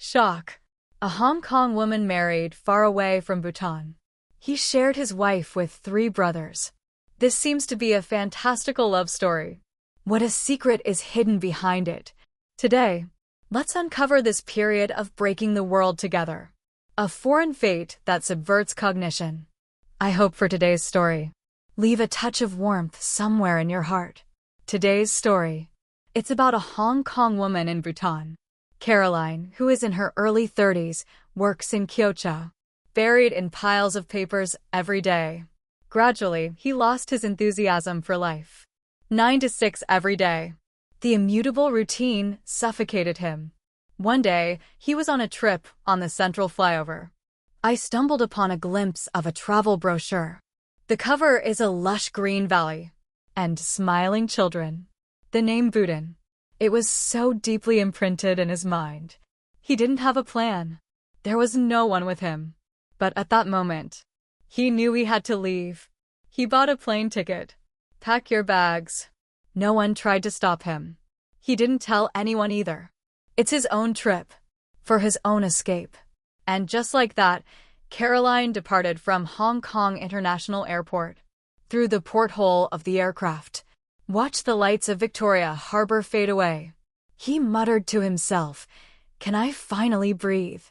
Shock. A Hong Kong woman married far away from Bhutan. He shared his wife with 3 brothers. This seems to be a fantastical love story. What a secret is hidden behind it? Today, let's uncover this period of breaking the world together. A foreign fate that subverts cognition. I hope for today's story, leave a touch of warmth somewhere in your heart. Today's story. It's about a Hong Kong woman in Bhutan. Caroline, who is in her early 30s, works in Kyoto, buried in piles of papers every day. Gradually, he lost his enthusiasm for life. 9 to 6 every day. The immutable routine suffocated him. One day, he was on a trip on the central flyover. I stumbled upon a glimpse of a travel brochure. The cover is a lush green valley and smiling children. The name Bhutan. It was so deeply imprinted in his mind. He didn't have a plan. There was no one with him. But at that moment, he knew he had to leave. He bought a plane ticket. Pack your bags. No one tried to stop him. He didn't tell anyone either. It's his own trip, for his own escape. And just like that, Caroline departed from Hong Kong International Airport. Through the porthole of the aircraft, watched the lights of Victoria Harbour fade away. He muttered to himself, "Can I finally breathe?"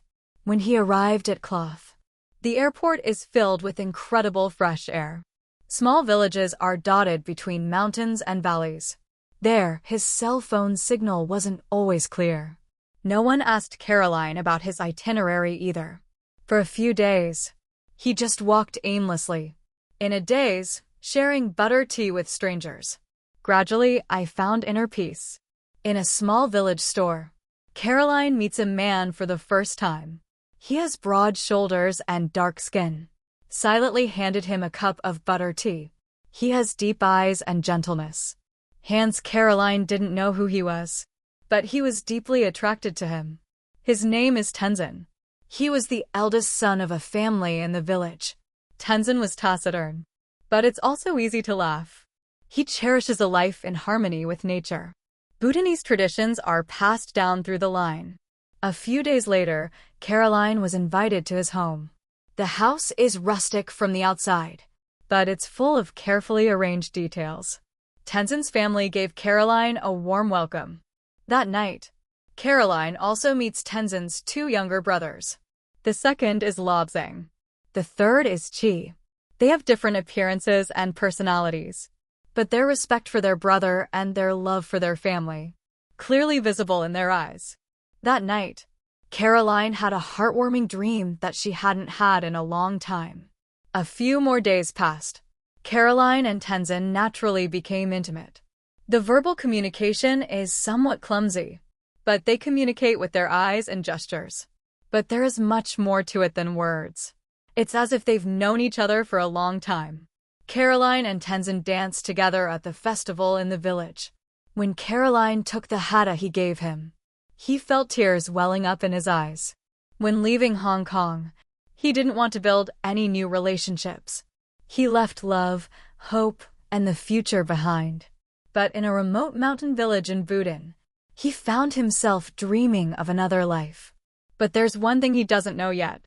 When he arrived at Clough, the airport is filled with incredible fresh air. Small villages are dotted between mountains and valleys. There, his cell phone signal wasn't always clear. No one asked Caroline about his itinerary either. For a few days, he just walked aimlessly. In a daze, sharing butter tea with strangers. Gradually, I found inner peace. In a small village store, Caroline meets a man for the first time. He has broad shoulders and dark skin. Silently handed him a cup of butter tea. He has deep eyes and gentleness. Hans. Caroline didn't know who he was, but he was deeply attracted to him. His name is Tenzin. He was the eldest son of a family in the village. Tenzin was taciturn, but it's also easy to laugh. He cherishes a life in harmony with nature. Bhutanese traditions are passed down through the line. A few days later, Caroline was invited to his home. The house is rustic from the outside, but it's full of carefully arranged details. Tenzin's family gave Caroline a warm welcome. That night, Caroline also meets Tenzin's 2 younger brothers. The second is Lobzang. The third is Chi. They have different appearances and personalities, but their respect for their brother and their love for their family, clearly visible in their eyes. That night, Caroline had a heartwarming dream that she hadn't had in a long time. A few more days passed. Caroline and Tenzin naturally became intimate. The verbal communication is somewhat clumsy, but they communicate with their eyes and gestures. But there is much more to it than words. It's as if they've known each other for a long time. Caroline and Tenzin danced together at the festival in the village. When Caroline took the hata he gave him, he felt tears welling up in his eyes. When leaving Hong Kong, he didn't want to build any new relationships. He left love, hope, and the future behind. But in a remote mountain village in Bhutan, he found himself dreaming of another life. But there's one thing he doesn't know yet.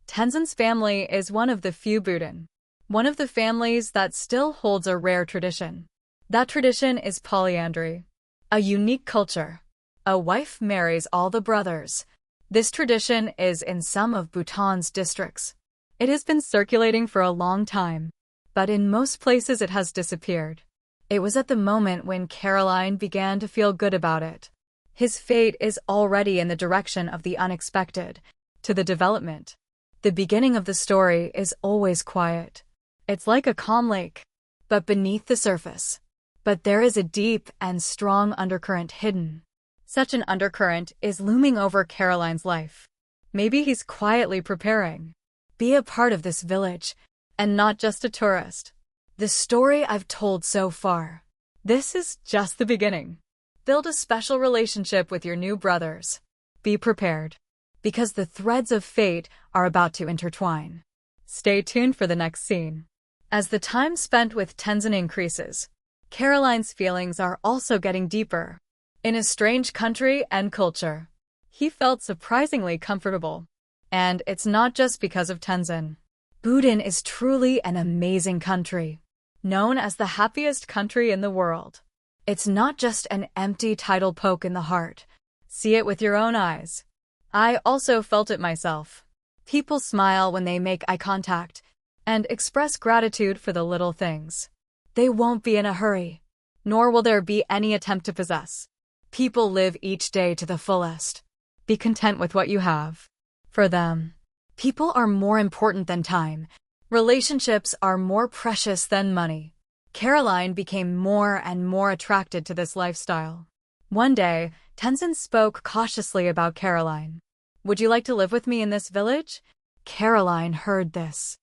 Tenzin's family is one of the few Bhutan. One of the families that still holds a rare tradition. That tradition is polyandry. A unique culture. A wife marries all the brothers. This tradition is in some of Bhutan's districts. It has been circulating for a long time, but in most places it has disappeared. It was at the moment when Caroline began to feel good about it. His fate is already in the direction of the unexpected, to the development. The beginning of the story is always quiet. It's like a calm lake, but beneath the surface. But there is a deep and strong undercurrent hidden. Such an undercurrent is looming over Caroline's life. Maybe he's quietly preparing. Be a part of this village, and not just a tourist. The story I've told so far. This is just the beginning. Build a special relationship with your new brothers. Be prepared, because the threads of fate are about to intertwine. Stay tuned for the next scene. As the time spent with Tenzin increases, Caroline's feelings are also getting deeper. In a strange country and culture, He felt surprisingly comfortable. And it's not just because of Tenzin. Bhutan is truly an amazing country, known as the happiest country in the world. It's not just an empty title poke in the heart. See it with your own eyes. I also felt it myself. People smile when they make eye contact and express gratitude for the little things. They won't be in a hurry, nor will there be any attempt to possess. People live each day to the fullest. Be content with what you have. For them, people are more important than time. Relationships are more precious than money. Caroline became more and more attracted to this lifestyle. One day, Tenzin spoke cautiously about Caroline. Would you like to live with me in this village? Caroline heard this.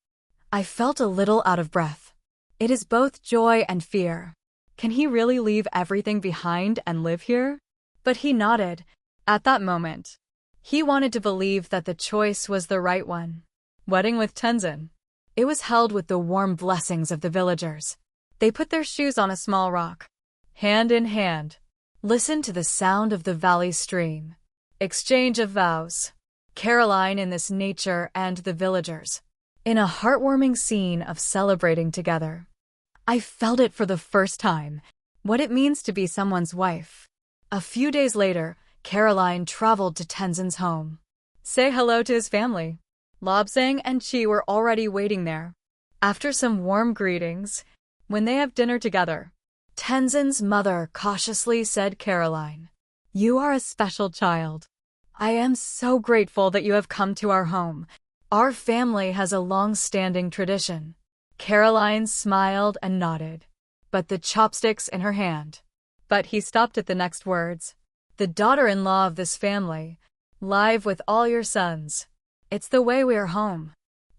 I felt a little out of breath. It is both joy and fear. Can he really leave everything behind and live here? But he nodded. At that moment, he wanted to believe that the choice was the right one. Wedding with Tenzin. It was held with the warm blessings of the villagers. They put their shoes on a small rock. Hand in hand. Listen to the sound of the valley stream. Exchange of vows. Caroline in this nature and the villagers. In a heartwarming scene of celebrating together. I felt it for the first time. What it means to be someone's wife. A few days later, Caroline traveled to Tenzin's home. Say hello to his family. Lobsang and Chi were already waiting there. After some warm greetings, when they have dinner together, Tenzin's mother cautiously said, Caroline, you are a special child. I am so grateful that you have come to our home. Our family has a long-standing tradition. Caroline smiled and nodded, but the chopsticks in her hand. But he stopped at the next words. The daughter-in-law of this family, live with all your sons. It's the way we are home.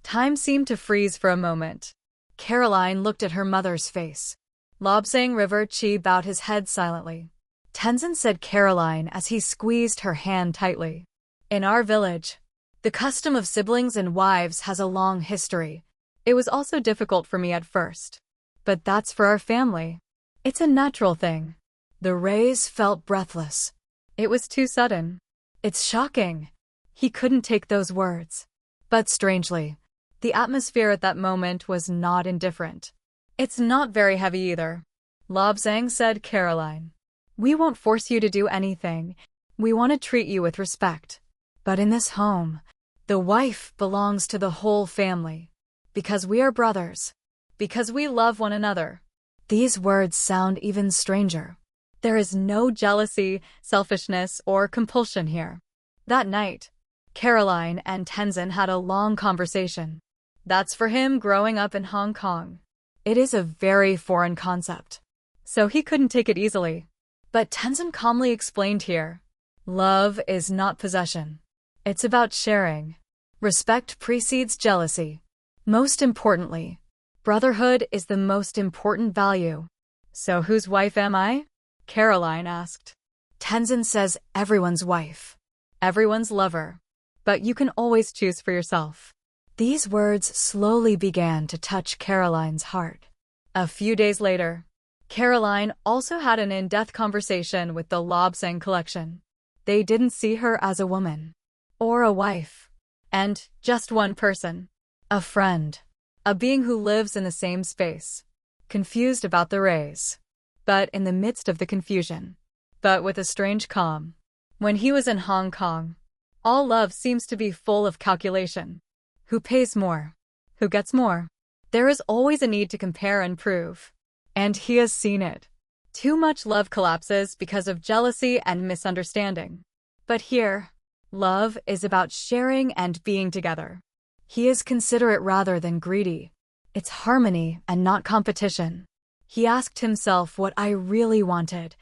Time seemed to freeze for a moment. Caroline looked at her mother's face. Lobsang River Chi bowed his head silently. Tenzin said Caroline as he squeezed her hand tightly. In our village, the custom of siblings and wives has a long history. It was also difficult for me at first. But that's for our family. It's a natural thing. The rays felt breathless. It was too sudden. It's shocking. He couldn't take those words. But strangely, the atmosphere at that moment was not indifferent. It's not very heavy either. Lobsang said, Caroline. We won't force you to do anything. We want to treat you with respect. But in this home, the wife belongs to the whole family. Because we are brothers. Because we love one another. These words sound even stranger. There is no jealousy, selfishness, or compulsion here. That night, Caroline and Tenzin had a long conversation. That's for him growing up in Hong Kong. It is a very foreign concept. So he couldn't take it easily. But Tenzin calmly explained here. Love is not possession. It's about sharing. Respect precedes jealousy. Most importantly, brotherhood is the most important value. So whose wife am I? Caroline asked. Tenzin says everyone's wife. Everyone's lover. But you can always choose for yourself. These words slowly began to touch Caroline's heart. A few days later, Caroline also had an in-depth conversation with the Lobsang collection. They didn't see her as a woman. Or a wife. And just one person. A friend. A being who lives in the same space. Confused about the rays. But in the midst of the confusion. But with a strange calm. When he was in Hong Kong, all love seems to be full of calculation. Who pays more? Who gets more? There is always a need to compare and prove. And he has seen it. Too much love collapses because of jealousy and misunderstanding. But here, love is about sharing and being together. He is considerate rather than greedy. It's harmony and not competition. He asked himself what I really wanted.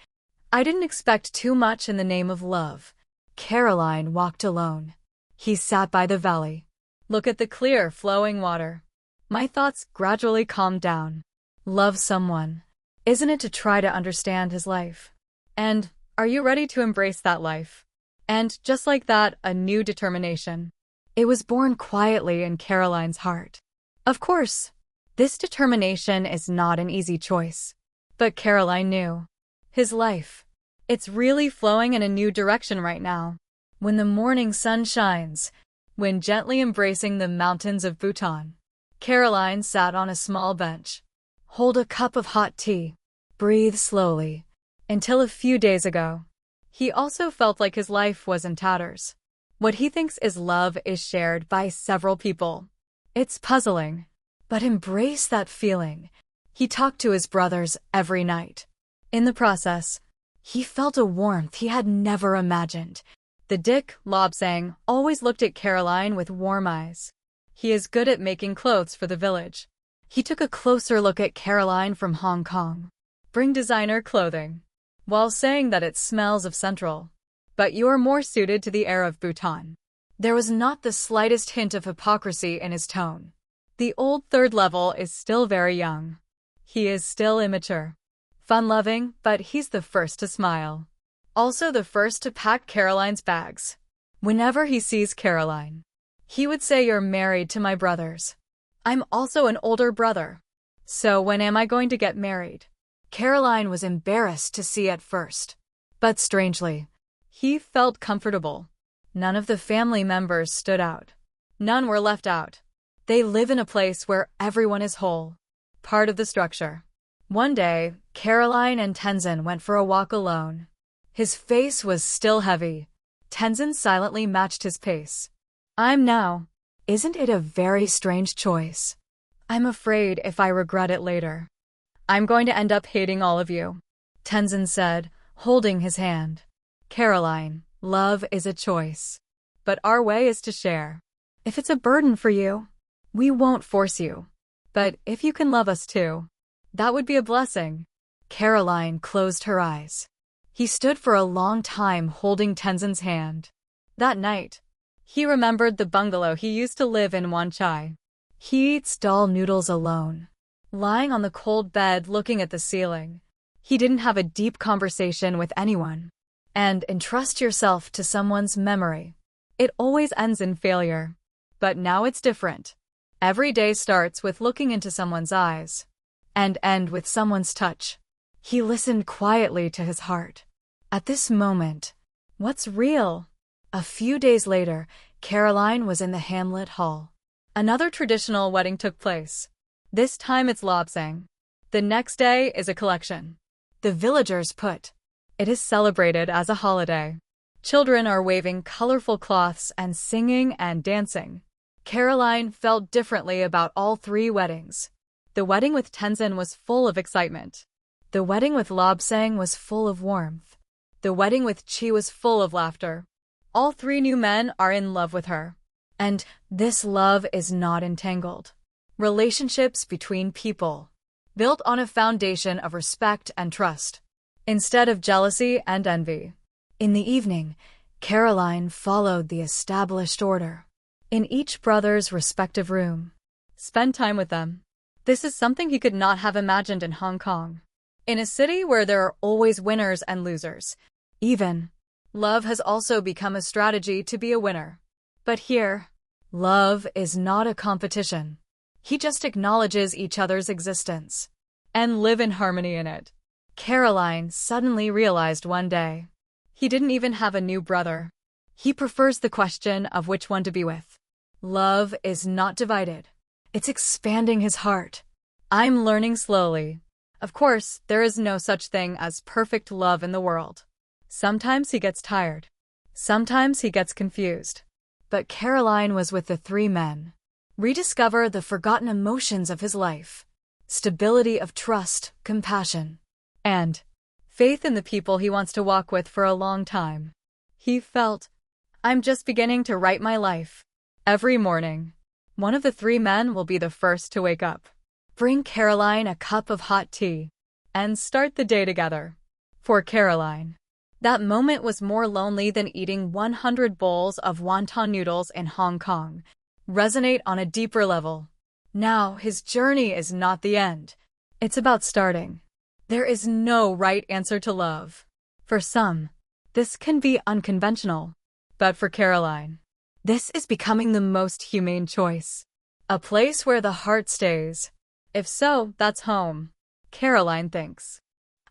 I didn't expect too much in the name of love. Caroline walked alone. He sat by the valley. Look at the clear, flowing water. My thoughts gradually calmed down. Love someone. Isn't it to try to understand his life? And are you ready to embrace that life? And just like that, a new determination. It was born quietly in Caroline's heart. Of course, this determination is not an easy choice. But Caroline knew. His life. It's really flowing in a new direction right now. When the morning sun shines, when gently embracing the mountains of Bhutan, Caroline sat on a small bench. Hold a cup of hot tea. Breathe slowly. Until a few days ago, he also felt like his life was in tatters. What he thinks is love is shared by several people. It's puzzling, but embrace that feeling. He talked to his brothers every night. In the process, he felt a warmth he had never imagined. The Dick, Lobsang, always looked at Caroline with warm eyes. He is good at making clothes for the village. He took a closer look at Caroline from Hong Kong. Bring designer clothing, while saying that it smells of Central. But you're more suited to the air of Bhutan. There was not the slightest hint of hypocrisy in his tone. The old third level is still very young. He is still immature. Fun-loving, but he's the first to smile. Also the first to pack Caroline's bags. Whenever he sees Caroline, he would say, "You're married to my brothers. I'm also an older brother. So when am I going to get married?" Caroline was embarrassed to see at first. But strangely, he felt comfortable. None of the family members stood out. None were left out. They live in a place where everyone is whole, part of the structure. One day, Caroline and Tenzin went for a walk alone. His face was still heavy. Tenzin silently matched his pace. "I'm now. Isn't it a very strange choice? I'm afraid if I regret it later, I'm going to end up hating all of you," Tenzin said, holding his hand. "Caroline, love is a choice. But our way is to share. If it's a burden for you, we won't force you. But if you can love us too, that would be a blessing." Caroline closed her eyes. He stood for a long time holding Tenzin's hand. That night, he remembered the bungalow he used to live in Wan Chai. He eats dal noodles alone, lying on the cold bed looking at the ceiling. He didn't have a deep conversation with anyone. And entrust yourself to someone's memory. It always ends in failure. But now it's different. Every day starts with looking into someone's eyes, and end with someone's touch. He listened quietly to his heart. At this moment, what's real? A few days later, Caroline was in the hamlet hall. Another traditional wedding took place. This time it's Lobsang. The next day is a collection. The villagers put. It is celebrated as a holiday. Children are waving colorful cloths and singing and dancing. Caroline felt differently about all three weddings. The wedding with Tenzin was full of excitement. The wedding with Lobsang was full of warmth. The wedding with Chi was full of laughter. All three new men are in love with her. And this love is not entangled. Relationships between people, built on a foundation of respect and trust, instead of jealousy and envy. In the evening, Caroline followed the established order. In each brother's respective room. Spend time with them. This is something he could not have imagined in Hong Kong. In a city where there are always winners and losers. Even, love has also become a strategy to be a winner. But here, love is not a competition. He just acknowledges each other's existence and live in harmony in it. Caroline suddenly realized one day. He didn't even have a new brother. He prefers the question of which one to be with. Love is not divided. It's expanding his heart. I'm learning slowly. Of course, there is no such thing as perfect love in the world. Sometimes he gets tired. Sometimes he gets confused. But Caroline was with the three men. Rediscover the forgotten emotions of his life. Stability of trust, compassion, and faith in the people he wants to walk with for a long time. He felt, I'm just beginning to write my life. Every morning, one of the three men will be the first to wake up. Bring Caroline a cup of hot tea and start the day together. For Caroline, that moment was more lonely than eating 100 bowls of wonton noodles in Hong Kong. Resonate on a deeper level. Now, his journey is not the end. It's about starting. There is no right answer to love. For some, this can be unconventional. But for Caroline, this is becoming the most humane choice. A place where the heart stays. If so, that's home. Caroline thinks.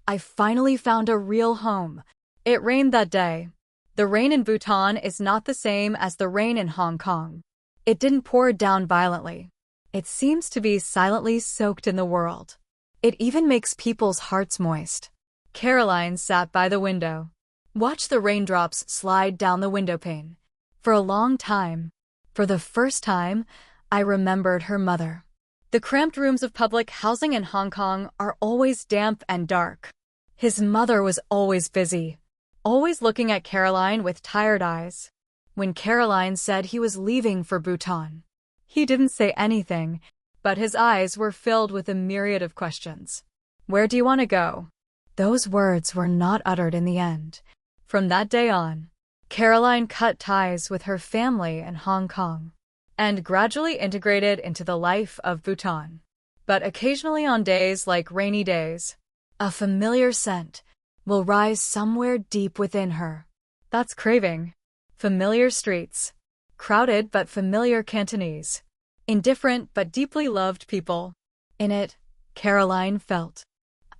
I finally found a real home. It rained that day. The rain in Bhutan is not the same as the rain in Hong Kong. It didn't pour down violently. It seems to be silently soaked in the world. It even makes people's hearts moist. Caroline sat by the window. Watched the raindrops slide down the windowpane. For a long time, for the first time, I remembered her mother. The cramped rooms of public housing in Hong Kong are always damp and dark. His mother was always busy, always looking at Caroline with tired eyes. When Caroline said he was leaving for Bhutan, he didn't say anything, but his eyes were filled with a myriad of questions. Where do you want to go? Those words were not uttered in the end. From that day on, Caroline cut ties with her family in Hong Kong and gradually integrated into the life of Bhutan. But occasionally on days like rainy days, a familiar scent will rise somewhere deep within her. That's craving. Familiar streets, crowded but familiar Cantonese, indifferent but deeply loved people. In it, Caroline felt,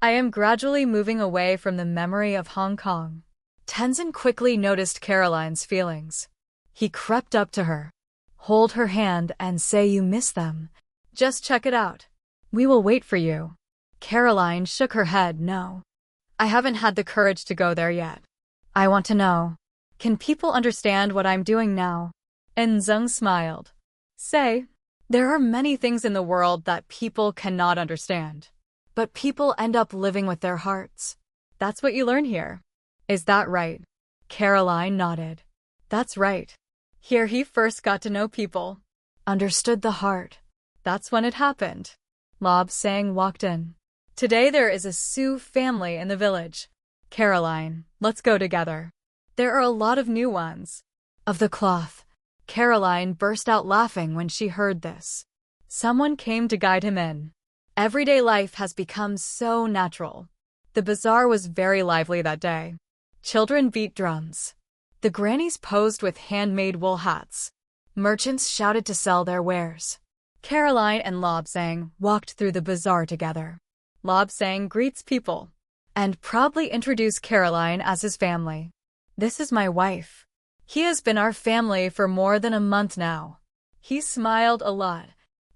I am gradually moving away from the memory of Hong Kong. Tenzin quickly noticed Caroline's feelings. He crept up to her, hold her hand and say, you miss them. Just check it out. We will wait for you. Caroline shook her head, no. I haven't had the courage to go there yet. I want to know. Can people understand what I'm doing now? And Zeng smiled. Say, there are many things in the world that people cannot understand. But people end up living with their hearts. That's what you learn here. Is that right? Caroline nodded. That's right. Here he first got to know people. Understood the heart. That's when it happened. Lob Sang walked in. Today there is a Sioux family in the village. Caroline, let's go together. There are a lot of new ones. Of the cloth. Caroline burst out laughing when she heard this. Someone came to guide him in. Everyday life has become so natural. The bazaar was very lively that day. Children beat drums. The grannies posed with handmade wool hats. Merchants shouted to sell their wares. Caroline and Lobsang walked through the bazaar together. Lobsang greets people and proudly introduced Caroline as his family. This is my wife. He has been our family for more than a month now. He smiled a lot.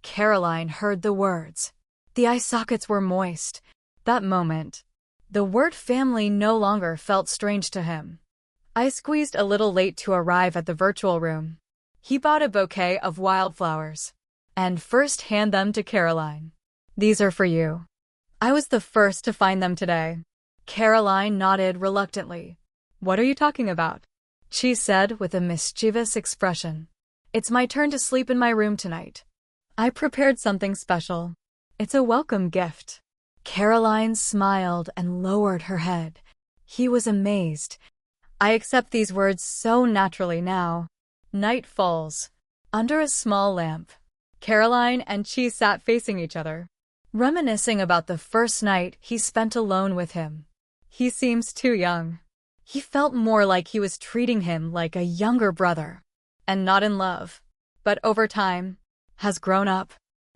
Caroline heard the words. The eye sockets were moist. That moment, the word family no longer felt strange to him. I squeezed a little late to arrive at the virtual room. He bought a bouquet of wildflowers and first handed them to Caroline. These are for you. I was the first to find them today. Caroline nodded reluctantly. What are you talking about? She said with a mischievous expression. It's my turn to sleep in my room tonight. I prepared something special. It's a welcome gift. Caroline smiled and lowered her head. He was amazed. I accept these words so naturally now. Night falls. Under a small lamp, Caroline and Chi sat facing each other, reminiscing about the first night he spent alone with him. He seems too young. He felt more like he was treating him like a younger brother, and not in love, but over time, has grown up,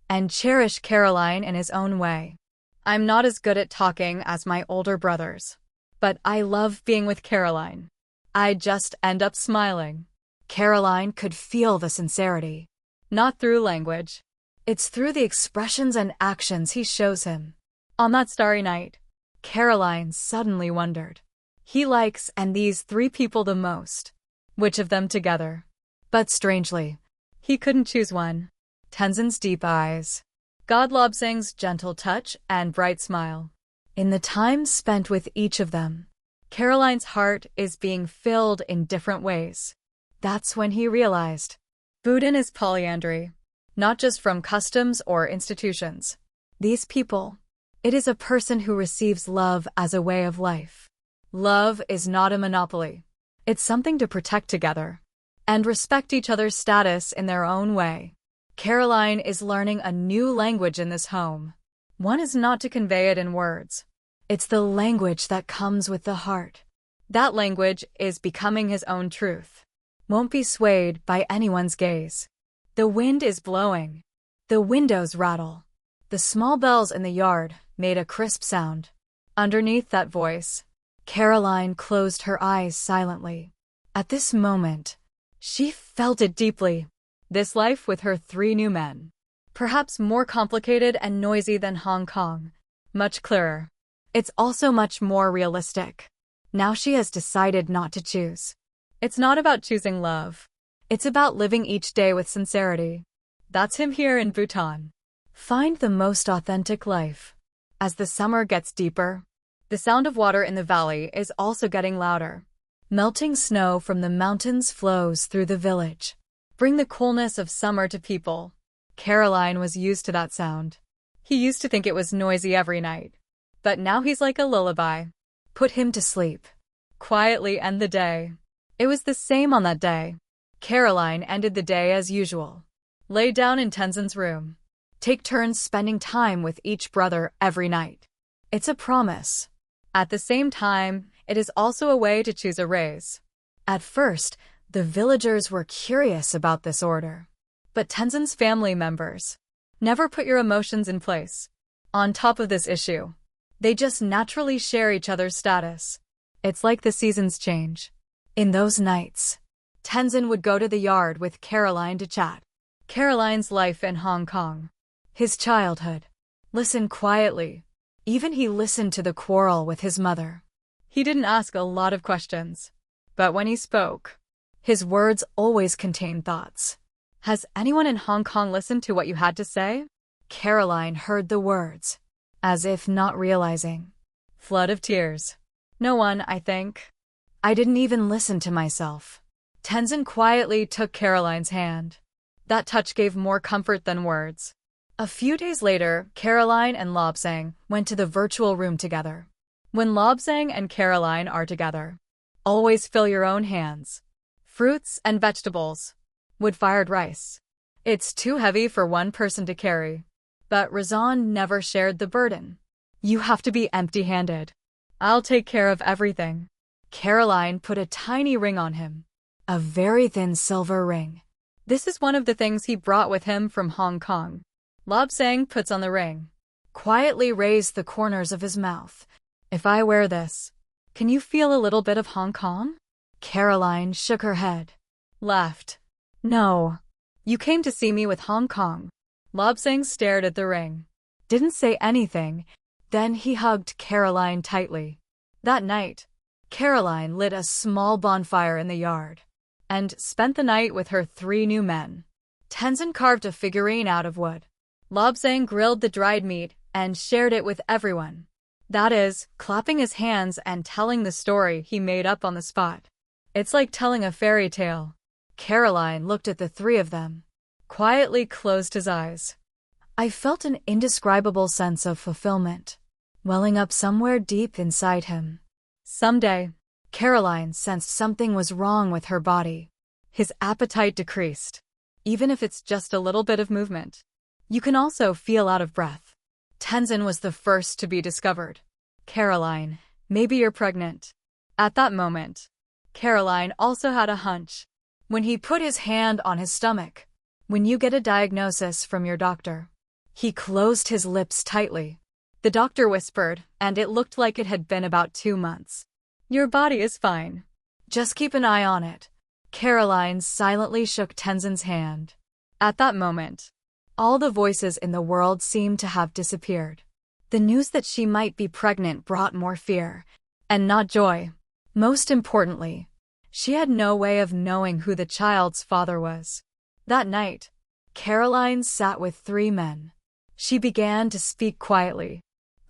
and cherished Caroline in his own way. I'm not as good at talking as my older brothers, but I love being with Caroline. I just end up smiling. Caroline could feel the sincerity. Not through language. It's through the expressions and actions he shows him. On that starry night, Caroline suddenly wondered. He likes and these three people the most. Which of them together? But strangely, he couldn't choose one. Tenzin's deep eyes, God Lobsang's gentle touch and bright smile. In the time spent with each of them, Caroline's heart is being filled in different ways. That's when he realized. Bhutan is polyandry, not just from customs or institutions. These people, it is a person who receives love as a way of life. Love is not a monopoly. It's something to protect together and respect each other's status in their own way. Caroline is learning a new language in this home. One is not to convey it in words. It's the language that comes with the heart. That language is becoming his own truth. Won't be swayed by anyone's gaze. The wind is blowing. The windows rattle. The small bells in the yard made a crisp sound. Underneath that voice, Caroline closed her eyes silently. At this moment, she felt it deeply. This life with her 3 new men. Perhaps more complicated and noisy than Hong Kong. Much clearer. It's also much more realistic. Now she has decided not to choose. It's not about choosing love. It's about living each day with sincerity. That's him here in Bhutan. Find the most authentic life. As the summer gets deeper, the sound of water in the valley is also getting louder. Melting snow from the mountains flows through the village. Bring the coolness of summer to people. Caroline was used to that sound. He used to think it was noisy every night. But now he's like a lullaby. Put him to sleep. Quietly end the day. It was the same on that day. Caroline ended the day as usual. Lay down in Tenzin's room. Take turns spending time with each brother every night. It's a promise. At the same time, it is also a way to choose a race. At first, the villagers were curious about this order. But Tenzin's family members never put your emotions in place. On top of this issue, they just naturally share each other's status. It's like the seasons change. In those nights, Tenzin would go to the yard with Caroline to chat. Caroline's life in Hong Kong. His childhood. Listen quietly. Even he listened to the quarrel with his mother. He didn't ask a lot of questions. But when he spoke, his words always contained thoughts. Has anyone in Hong Kong listened to what you had to say? Caroline heard the words, as if not realizing. Flood of tears. No one, I think. I didn't even listen to myself. Tenzin quietly took Caroline's hand. That touch gave more comfort than words. A few days later, Caroline and Lobsang went to the virtual room together. When Lobsang and Caroline are together, always fill your own hands. Fruits and vegetables. Wood-fired rice. It's too heavy for one person to carry. But Razan never shared the burden. You have to be empty-handed. I'll take care of everything. Caroline put a tiny ring on him. A very thin silver ring. This is one of the things he brought with him from Hong Kong. Lobsang puts on the ring. Quietly raised the corners of his mouth. If I wear this, can you feel a little bit of Hong Kong? Caroline shook her head. Laughed. No. You came to see me with Hong Kong. Lobsang stared at the ring. Didn't say anything. Then he hugged Caroline tightly. That night, Caroline lit a small bonfire in the yard and spent the night with her 3 new men. Tenzin carved a figurine out of wood. Lobsang grilled the dried meat and shared it with everyone. That is, clapping his hands and telling the story he made up on the spot. It's like telling a fairy tale. Caroline looked at the 3 of them, quietly closed his eyes. I felt an indescribable sense of fulfillment, welling up somewhere deep inside him. Someday, Caroline sensed something was wrong with her body. His appetite decreased, even if it's just a little bit of movement. You can also feel out of breath. Tenzin was the first to be discovered. Caroline, maybe you're pregnant. At that moment, Caroline also had a hunch. When he put his hand on his stomach, when you get a diagnosis from your doctor, he closed his lips tightly. The doctor whispered, and it looked like it had been about 2 months. Your body is fine. Just keep an eye on it. Caroline silently shook Tenzin's hand. At that moment, all the voices in the world seemed to have disappeared. The news that she might be pregnant brought more fear, and not joy. Most importantly, she had no way of knowing who the child's father was. That night, Caroline sat with 3 men. She began to speak quietly.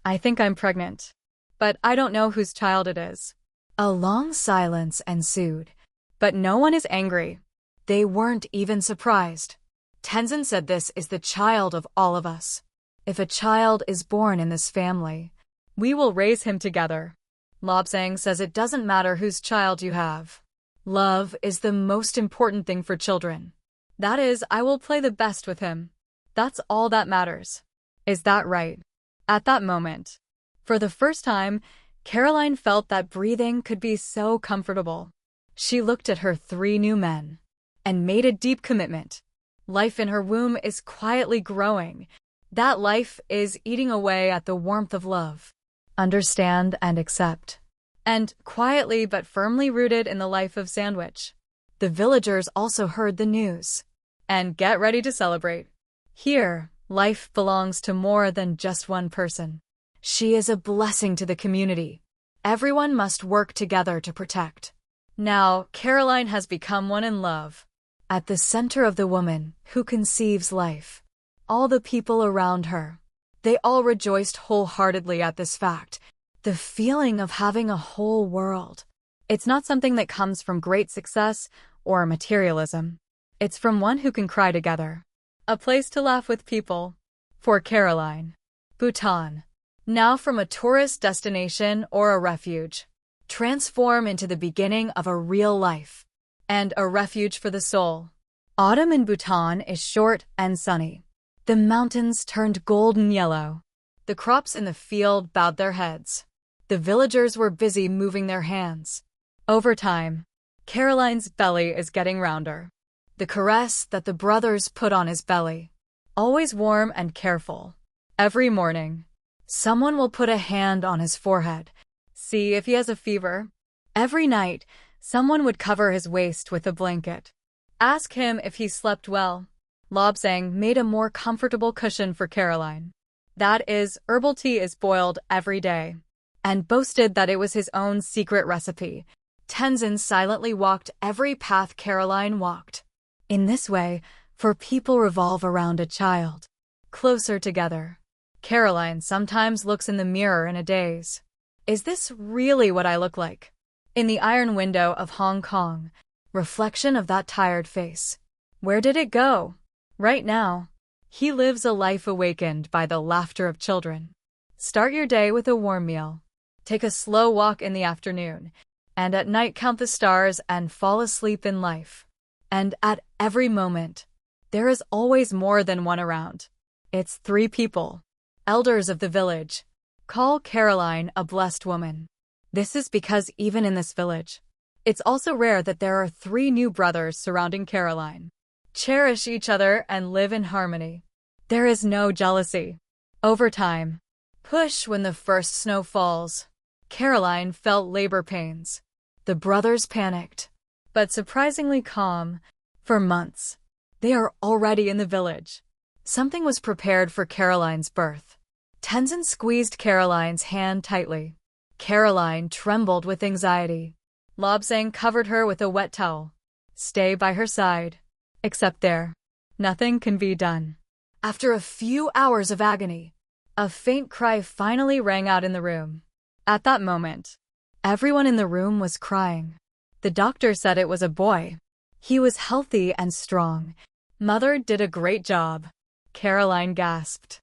I think I'm pregnant, but I don't know whose child it is. A long silence ensued, but no one is angry. They weren't even surprised. Tenzin said this is the child of all of us. If a child is born in this family, we will raise him together. Lobsang says it doesn't matter whose child you have. Love is the most important thing for children. That is, I will play the best with him. That's all that matters. Is that right? At that moment, for the first time, Caroline felt that breathing could be so comfortable. She looked at her 3 new men and made a deep commitment. Life in her womb is quietly growing. That life is eating away at the warmth of love. Understand and accept. and quietly but firmly rooted in the life of Sandwich. The villagers also heard the news. And get ready to celebrate. Here, life belongs to more than just one person. She is a blessing to the community. Everyone must work together to protect. Now, Caroline has become one in love. At the center of the woman who conceives life. All the people around her. They all rejoiced wholeheartedly at this fact. The feeling of having a whole world. It's not something that comes from great success or materialism. It's from one who can cry together. A place to laugh with people. For Caroline. Bhutan. Now from a tourist destination or a refuge. Transform into the beginning of a real life. And a refuge for the soul. Autumn in Bhutan is short and sunny. The mountains turned golden yellow. The crops in the field bowed their heads. The villagers were busy moving their hands. Over time, Caroline's belly is getting rounder. The caress that the brothers put on his belly. Always warm and careful. Every morning, someone will put a hand on his forehead. See if he has a fever. Every night, someone would cover his waist with a blanket. Ask him if he slept well. Lobsang made a more comfortable cushion for Caroline. That is, herbal tea is boiled every day. And boasted that it was his own secret recipe. Tenzin silently walked every path Caroline walked. In this way, for people revolve around a child. Closer together. Caroline sometimes looks in the mirror in a daze. Is this really what I look like? In the iron window of Hong Kong, reflection of that tired face. Where did it go? Right now, he lives a life awakened by the laughter of children. Start your day with a warm meal. Take a slow walk in the afternoon. And at night count the stars and fall asleep in life. And at every moment, there is always more than one around. It's 3 people. Elders of the village. Call Caroline a blessed woman. This is because even in this village, it's also rare that there are 3 new brothers surrounding Caroline. Cherish each other and live in harmony. There is no jealousy. Over time, push when the first snow falls. Caroline felt labor pains. The brothers panicked, but surprisingly calm. For months, they are already in the village. Something was prepared for Caroline's birth. Tenzin squeezed Caroline's hand tightly. Caroline trembled with anxiety. Lobsang covered her with a wet towel. Stay by her side. Except there, nothing can be done. After a few hours of agony, a faint cry finally rang out in the room. At that moment, everyone in the room was crying. The doctor said it was a boy. He was healthy and strong. Mother did a great job. Caroline gasped.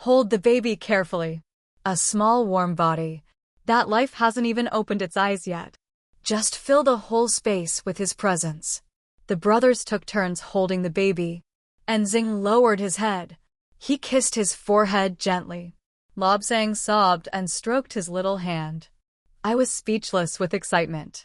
Hold the baby carefully. A small warm body. That life hasn't even opened its eyes yet. Just fill the whole space with his presence. The brothers took turns holding the baby. And Xing lowered his head. He kissed his forehead gently. Lobsang sobbed and stroked his little hand. I was speechless with excitement.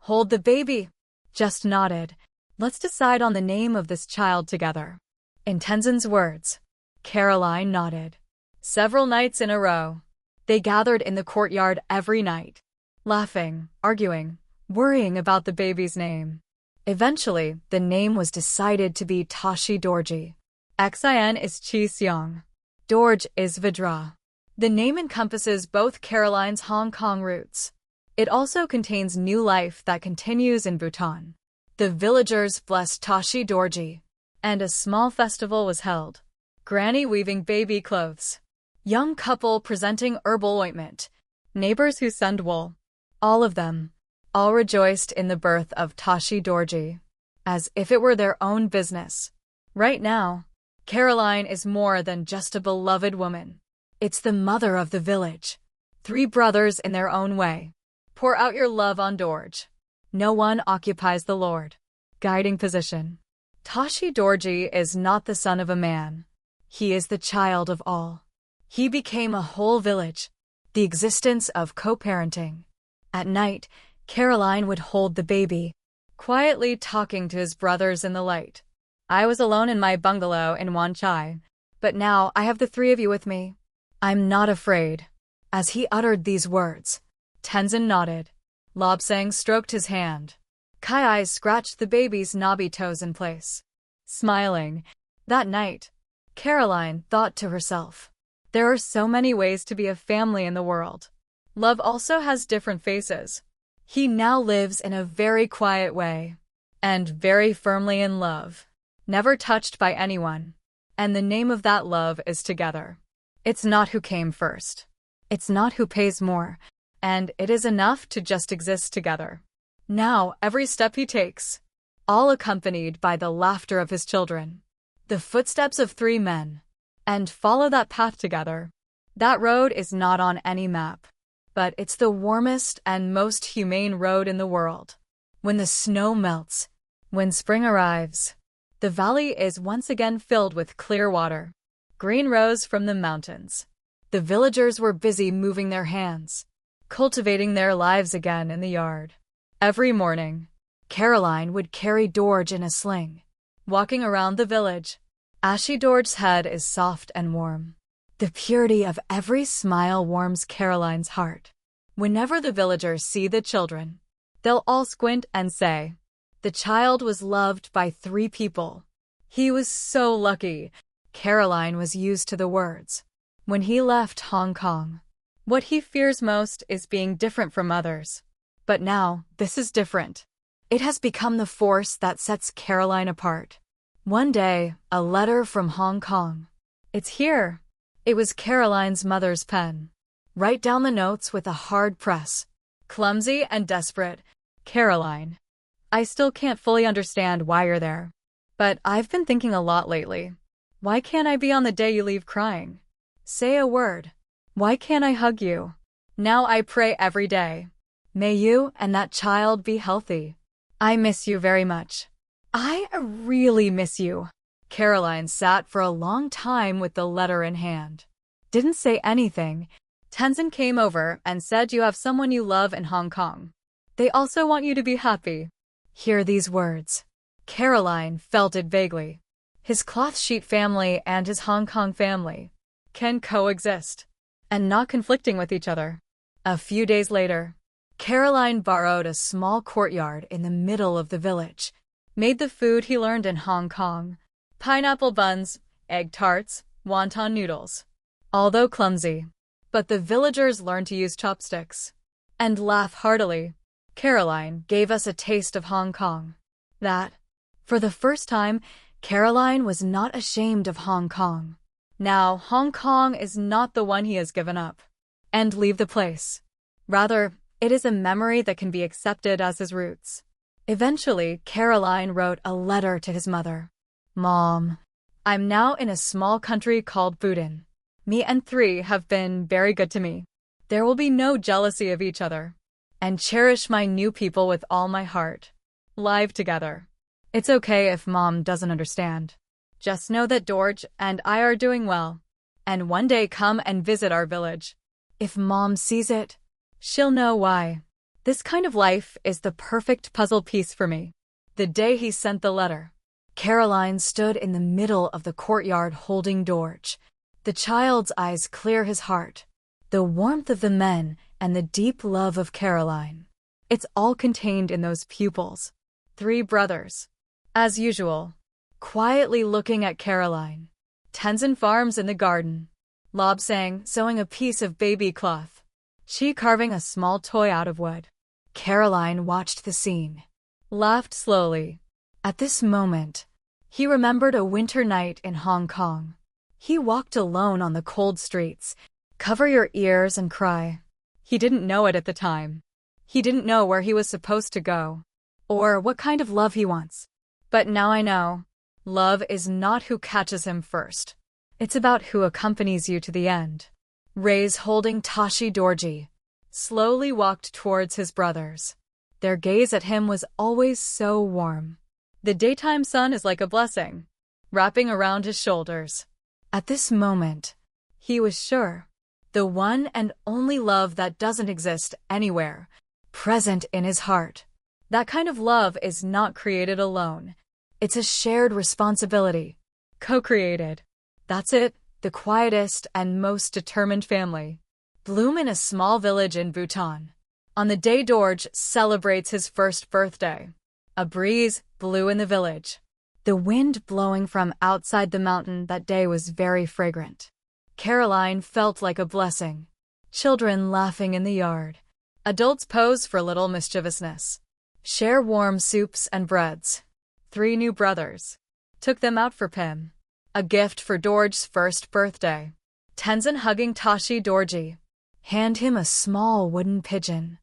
Hold the baby. Just nodded. Let's decide on the name of this child together. In Tenzin's words, Caroline nodded. Several nights in a row, they gathered in the courtyard every night, laughing, arguing, worrying about the baby's name. Eventually, the name was decided to be Tashi Dorji. Xin is Chi Seong. Dorj is Vidra. The name encompasses both Caroline's Hong Kong roots. It also contains new life that continues in Bhutan. The villagers blessed Tashi Dorji, and a small festival was held. Granny weaving baby clothes. Young couple presenting herbal ointment. Neighbors who send wool. All of them. All rejoiced in the birth of Tashi Dorji, as if it were their own business. Right now, Caroline is more than just a beloved woman. It's the mother of the village. 3 brothers in their own way. Pour out your love on Dorj. No one occupies the Lord. Guiding position. Tashi Dorji is not the son of a man. He is the child of all. He became a whole village. The existence of co-parenting. At night, Caroline would hold the baby, quietly talking to his brothers in the light. I was alone in my bungalow in Wan Chai, but now I have the 3 of you with me. I'm not afraid. As he uttered these words, Tenzin nodded. Lobsang stroked his hand. Kai scratched the baby's knobby toes in place. Smiling. That night, Caroline thought to herself, there are so many ways to be a family in the world. Love also has different faces. He now lives in a very quiet way, and very firmly in love, never touched by anyone. And the name of that love is together. It's not who came first. It's not who pays more, and it is enough to just exist together. Now, every step he takes, all accompanied by the laughter of his children, the footsteps of three men, and follow that path together. That road is not on any map, but it's the warmest and most humane road in the world. When the snow melts, when spring arrives, the valley is once again filled with clear water. Green rose from the mountains. The villagers were busy moving their hands, cultivating their lives again in the yard. Every morning, Caroline would carry Dorj in a sling, walking around the village. Ashy Dorj's head is soft and warm. The purity of every smile warms Caroline's heart. Whenever the villagers see the children, they'll all squint and say, the child was loved by 3 people. He was so lucky. Caroline was used to the words. When he left Hong Kong, what he fears most is being different from others. But now, this is different. It has become the force that sets Caroline apart. One day, a letter from Hong Kong. It's here. It was Caroline's mother's pen. Write down the notes with a hard press. Clumsy and desperate. Caroline, I still can't fully understand why you're there. But I've been thinking a lot lately. Why can't I be on the day you leave crying? Say a word. Why can't I hug you? Now I pray every day. May you and that child be healthy. I miss you very much. I really miss you. Caroline sat for a long time with the letter in hand. Didn't say anything. Tenzin came over and said you have someone you love in Hong Kong. They also want you to be happy. Hear these words. Caroline felt it vaguely. His cloth sheet family and his Hong Kong family can coexist and not conflicting with each other. A few days later, Caroline borrowed a small courtyard in the middle of the village, made the food he learned in Hong Kong, pineapple buns, egg tarts, wonton noodles. Although clumsy, but the villagers learned to use chopsticks and laugh heartily. Caroline gave us a taste of Hong Kong. That, for the first time, Caroline was not ashamed of Hong Kong. Now, Hong Kong is not the one he has given up and leave the place. Rather, it is a memory that can be accepted as his roots. Eventually, Caroline wrote a letter to his mother. Mom, I'm now in a small country called Bhutan. Me and 3 have been very good to me. There will be no jealousy of each other. And cherish my new people with all my heart. Live together. It's okay if Mom doesn't understand. Just know that Dorj and I are doing well. And one day come and visit our village. If Mom sees it, she'll know why. This kind of life is the perfect puzzle piece for me. The day he sent the letter, Caroline stood in the middle of the courtyard holding Dorj. The child's eyes clear his heart. The warmth of the men and the deep love of Caroline. It's all contained in those pupils. 3 brothers. As usual, quietly looking at Caroline. Tenzin farms in the garden. Lobsang sewing a piece of baby cloth. She carving a small toy out of wood. Caroline watched the scene. Laughed slowly. At this moment, he remembered a winter night in Hong Kong. He walked alone on the cold streets. Cover your ears and cry. He didn't know it at the time. He didn't know where he was supposed to go, or what kind of love he wants. But now I know. Love is not who catches him first. It's about who accompanies you to the end. Ray's holding Tashi Dorji, slowly walked towards his brothers. Their gaze at him was always so warm. The daytime sun is like a blessing, wrapping around his shoulders. At this moment, he was sure. The one and only love that doesn't exist anywhere, present in his heart. That kind of love is not created alone. It's a shared responsibility. Co-created. That's it, the quietest and most determined family. Bloom in a small village in Bhutan. On the day George celebrates his first birthday, a breeze blew in the village. The wind blowing from outside the mountain that day was very fragrant. Caroline felt like a blessing. Children laughing in the yard. Adults pose for little mischievousness. Share warm soups and breads. 3 new brothers. Took them out for Pim. A gift for George's first birthday. Tenzin hugging Tashi Dorji. Hand him a small wooden pigeon.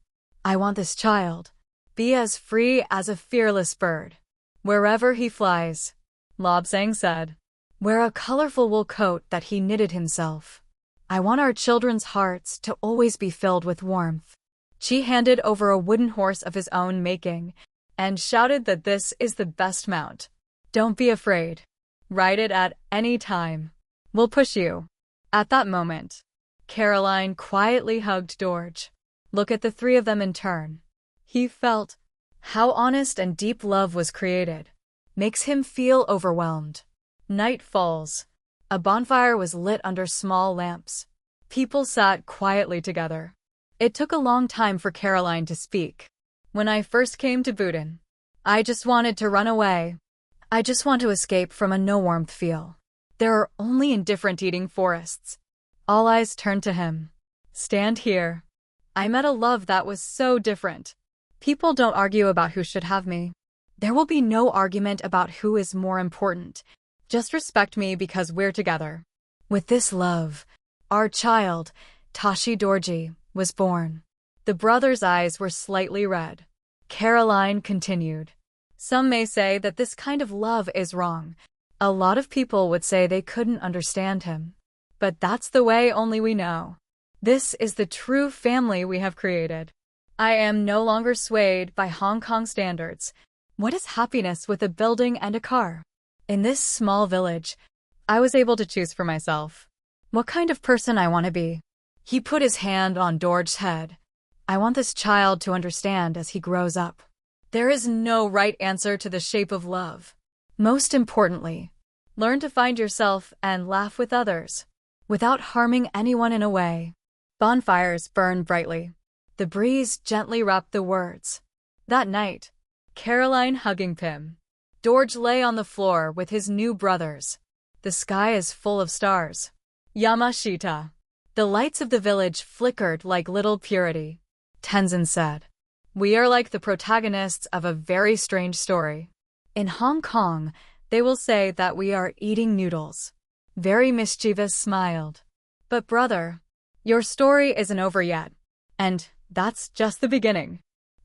I want this child. Be as free as a fearless bird. Wherever he flies. Lobsang said. Wear a colorful wool coat that he knitted himself. I want our children's hearts to always be filled with warmth. She handed over a wooden horse of his own making and shouted that this is the best mount. Don't be afraid. Ride it at any time. We'll push you. At that moment, Caroline quietly hugged George. Look at the 3 of them in turn. He felt how honest and deep love was created. Makes him feel overwhelmed. Night falls. A bonfire was lit under small lamps. People sat quietly together. It took a long time for Caroline to speak. When I first came to Bhutan, I just wanted to run away. I just want to escape from a no-warmth feel. There are only indifferent eating forests. All eyes turned to him. Stand here. I met a love that was so different. People don't argue about who should have me. There will be no argument about who is more important. Just respect me because we're together. With this love, our child, Tashi Dorji, was born. The brothers' eyes were slightly red. Caroline continued. Some may say that this kind of love is wrong. A lot of people would say they couldn't understand him. But that's the way only we know. This is the true family we have created. I am no longer swayed by Hong Kong standards. What is happiness with a building and a car? In this small village, I was able to choose for myself what kind of person I want to be. He put his hand on George's head. I want this child to understand as he grows up. There is no right answer to the shape of love. Most importantly, learn to find yourself and laugh with others, without harming anyone in a way. Bonfires burned brightly. The breeze gently wrapped the words. That night, Caroline hugging Pim. George lay on the floor with his new brothers. The sky is full of stars. Yamashita. The lights of the village flickered like little purity. Tenzin said. We are like the protagonists of a very strange story. In Hong Kong, they will say that we are eating noodles. Very mischievous smiled. But brother, your story isn't over yet. And that's just the beginning.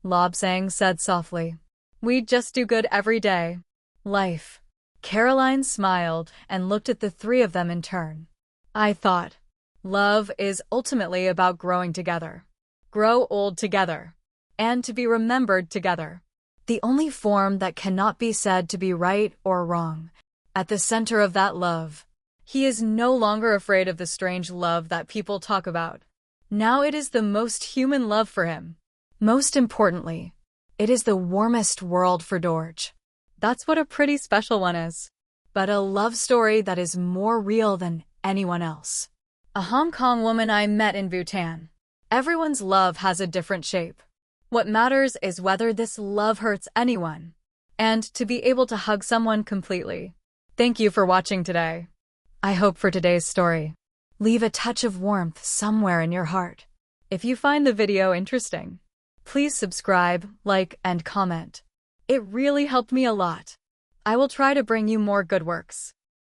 Lobsang said softly. We just do good every day. Life. Caroline smiled and looked at the 3 of them in turn. I thought, love is ultimately about growing together. Grow old together. And to be remembered together. The only form that cannot be said to be right or wrong. At the center of that love. He is no longer afraid of the strange love that people talk about. Now it is the most human love for him. Most importantly, it is the warmest world for George. That's what a pretty special one is. But a love story that is more real than anyone else. A Hong Kong woman I met in Bhutan. Everyone's love has a different shape. What matters is whether this love hurts anyone. And to be able to hug someone completely. Thank you for watching today. I hope for today's story. Leave a touch of warmth somewhere in your heart. If you find the video interesting, please subscribe, like, and comment. It really helped me a lot. I will try to bring you more good works.